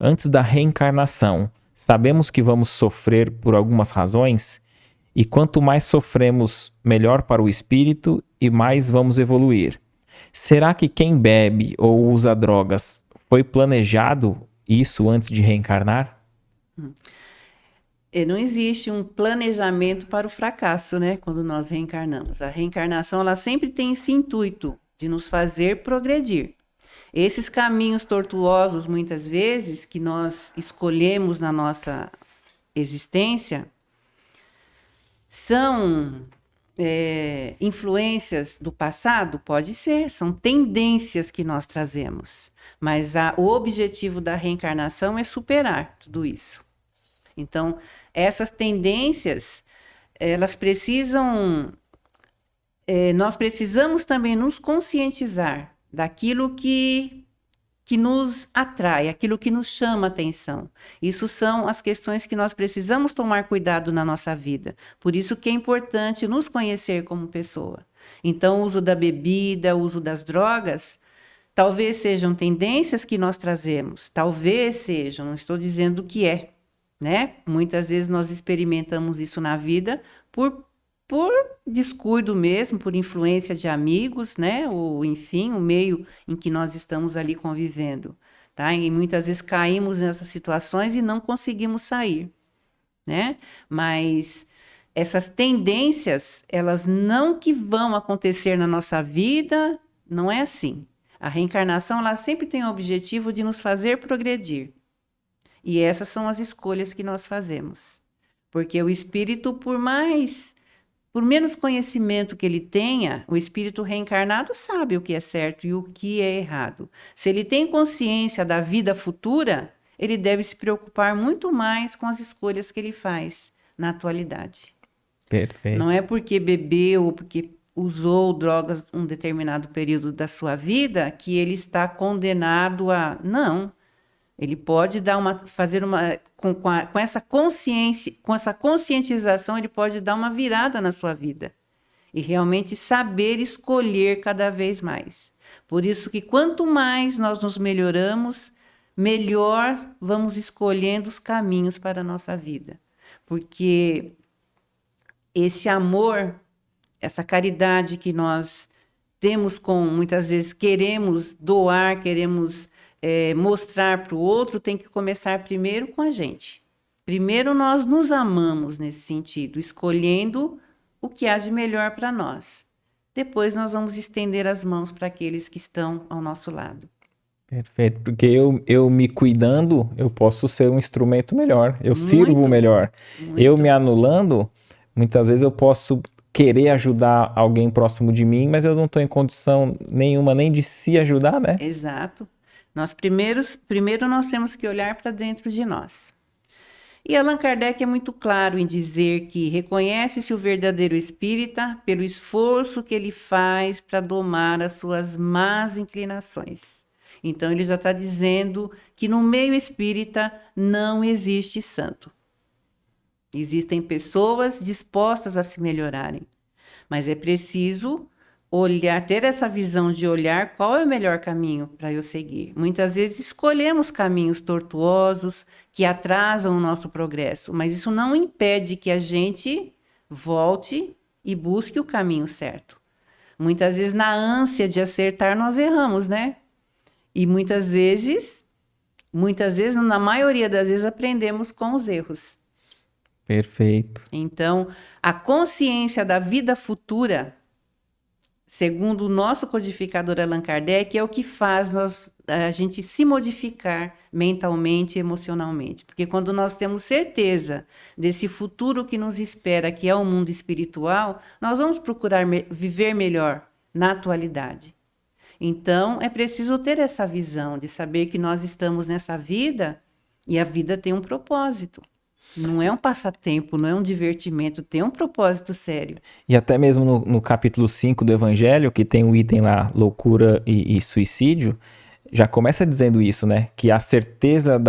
Antes da reencarnação, sabemos que vamos sofrer por algumas razões, e quanto mais sofremos, melhor para o espírito e mais vamos evoluir. Será que quem bebe ou usa drogas foi planejado isso antes de reencarnar? Não existe um planejamento para o fracasso, né? Quando nós reencarnamos. A reencarnação, ela sempre tem esse intuito de nos fazer progredir. Esses caminhos tortuosos, muitas vezes, que nós escolhemos na nossa existência, são influências do passado? Pode ser, são tendências que nós trazemos. Mas o objetivo da reencarnação é superar tudo isso. Então, essas tendências, elas precisam. Nós precisamos também nos conscientizar daquilo que nos atrai, aquilo que nos chama a atenção. Isso são as questões que nós precisamos tomar cuidado na nossa vida. Por isso que é importante nos conhecer como pessoa. Então, o uso da bebida, o uso das drogas, talvez sejam tendências que nós trazemos, talvez sejam, não estou dizendo que é, né? Muitas vezes nós experimentamos isso na vida por descuido mesmo, por influência de amigos, né? Ou, enfim, o meio em que nós estamos ali convivendo, tá? E muitas vezes caímos nessas situações e não conseguimos sair, né? Mas essas tendências, elas não que vão acontecer na nossa vida, não é assim. A reencarnação, ela sempre tem o objetivo de nos fazer progredir. E essas são as escolhas que nós fazemos. Porque o espírito, por menos conhecimento que ele tenha, o espírito reencarnado sabe o que é certo e o que é errado. Se ele tem consciência da vida futura, ele deve se preocupar muito mais com as escolhas que ele faz na atualidade. Não Perfeito. é porque bebeu ou porque usou drogas um determinado período da sua vida que ele está condenado a... Não. Ele pode fazer uma, com essa consciência, com essa conscientização, ele pode dar uma virada na sua vida e realmente saber escolher cada vez mais. Por isso que quanto mais nós nos melhoramos, melhor vamos escolhendo os caminhos para a nossa vida. Porque esse amor, essa caridade que nós temos muitas vezes queremos doar, queremos mostrar para o outro, tem que começar primeiro com a gente. Primeiro nós nos amamos nesse sentido, escolhendo o que há de melhor para nós. Depois nós vamos estender as mãos para aqueles que estão ao nosso lado. Perfeito, porque eu me cuidando, eu posso ser um instrumento melhor, eu sirvo Muito, melhor. Eu me muito. anulando, muitas vezes eu posso querer ajudar alguém próximo de mim, mas eu não estou em condição nenhuma nem de se ajudar, né? Exato. Primeiro nós temos que olhar para dentro de nós. E Allan Kardec é muito claro em dizer que reconhece-se o verdadeiro espírita pelo esforço que ele faz para domar as suas más inclinações. Então, ele já está dizendo que no meio espírita não existe santo. Existem pessoas dispostas a se melhorarem, mas é preciso olhar, ter essa visão de olhar qual é o melhor caminho para eu seguir. Muitas vezes escolhemos caminhos tortuosos que atrasam o nosso progresso, mas isso não impede que a gente volte e busque o caminho certo. Muitas vezes, na ânsia de acertar, nós erramos, né? E muitas vezes, na maioria das vezes, aprendemos com os erros. Perfeito. Então, a consciência da vida futura, segundo o nosso codificador Allan Kardec, é o que faz a gente se modificar mentalmente e emocionalmente. Porque quando nós temos certeza desse futuro que nos espera, que é o mundo espiritual, nós vamos procurar viver melhor na atualidade. Então, é preciso ter essa visão de saber que nós estamos nessa vida e a vida tem um propósito. Não é um passatempo, não é um divertimento, tem um propósito sério. E até mesmo no capítulo 5 do Evangelho, que tem o item lá, loucura e suicídio, já começa dizendo isso, né? Que a certeza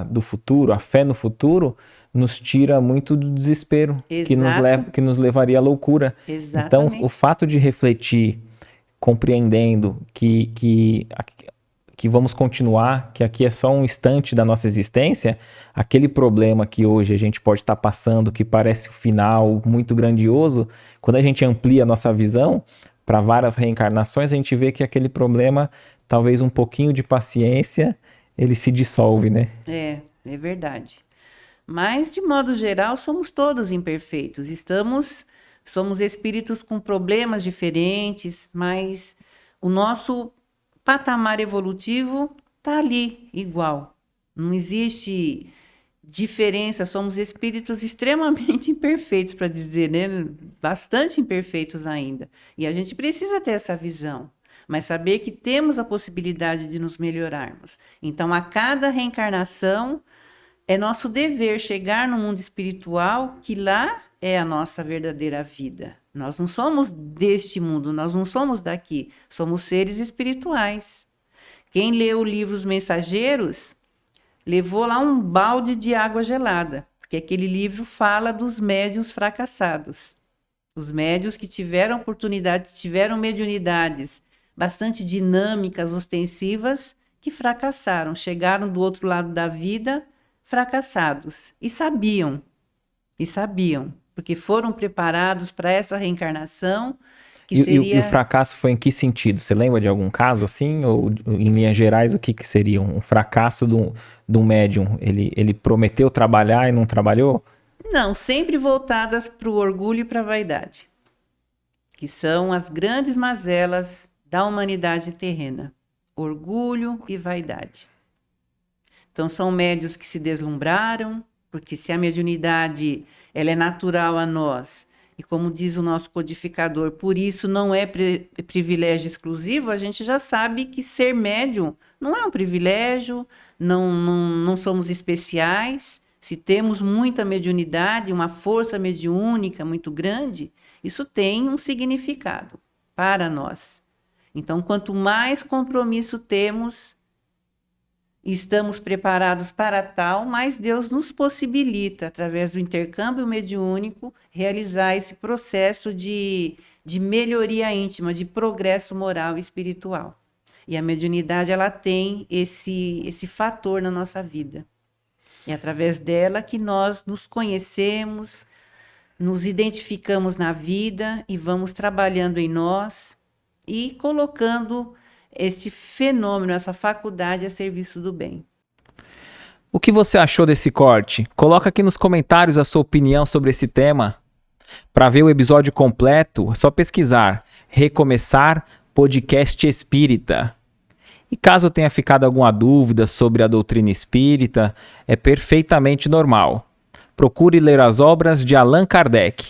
do futuro, a fé no futuro, nos tira muito do desespero, Exato, que nos levaria à loucura. Então, o exatamente. fato de refletir, compreendendo que vamos continuar, que aqui é só um instante da nossa existência, aquele problema que hoje a gente pode estar passando, que parece o final muito grandioso, quando a gente amplia a nossa visão para várias reencarnações, a gente vê que aquele problema, talvez um pouquinho de paciência, ele se dissolve, né? É verdade. Mas, de modo geral, somos todos imperfeitos. Somos espíritos com problemas diferentes, mas o nosso patamar evolutivo está ali, igual. Não existe diferença, somos espíritos extremamente imperfeitos, para dizer, né? Bastante imperfeitos ainda. E a gente precisa ter essa visão, mas saber que temos a possibilidade de nos melhorarmos. Então, a cada reencarnação, é nosso dever chegar no mundo espiritual, que lá é a nossa verdadeira vida. Nós não somos deste mundo, nós não somos daqui, somos seres espirituais. Quem leu o livro Os Mensageiros, levou lá um balde de água gelada, porque aquele livro fala dos médiuns fracassados. Os médiuns que tiveram oportunidade, tiveram mediunidades bastante dinâmicas, ostensivas, que fracassaram, chegaram do outro lado da vida fracassados. E sabiam, porque foram preparados para essa reencarnação, que seria... E o fracasso foi em que sentido? Você lembra de algum caso assim? Ou em linhas gerais, o que seria um fracasso de um médium? Ele prometeu trabalhar e não trabalhou? Não, sempre voltadas para o orgulho e para a vaidade, que são as grandes mazelas da humanidade terrena. Orgulho e vaidade. Então, são médiuns que se deslumbraram, porque se a mediunidade ela é natural a nós, e como diz o nosso codificador, por isso não é privilégio exclusivo, a gente já sabe que ser médium não é um privilégio, não somos especiais. Se temos muita mediunidade, uma força mediúnica muito grande, isso tem um significado para nós. Então, quanto mais compromisso temos, estamos preparados para tal, mas Deus nos possibilita, através do intercâmbio mediúnico, realizar esse processo de melhoria íntima, de progresso moral e espiritual. E a mediunidade, ela tem esse fator na nossa vida. É através dela que nós nos conhecemos, nos identificamos na vida e vamos trabalhando em nós e colocando este fenômeno, essa faculdade a serviço do bem. O que você achou desse corte? Coloca aqui nos comentários a sua opinião sobre esse tema. Para ver o episódio completo, é só pesquisar Recomeçar Podcast Espírita. E caso tenha ficado alguma dúvida sobre a doutrina espírita, é perfeitamente normal. Procure ler as obras de Allan Kardec.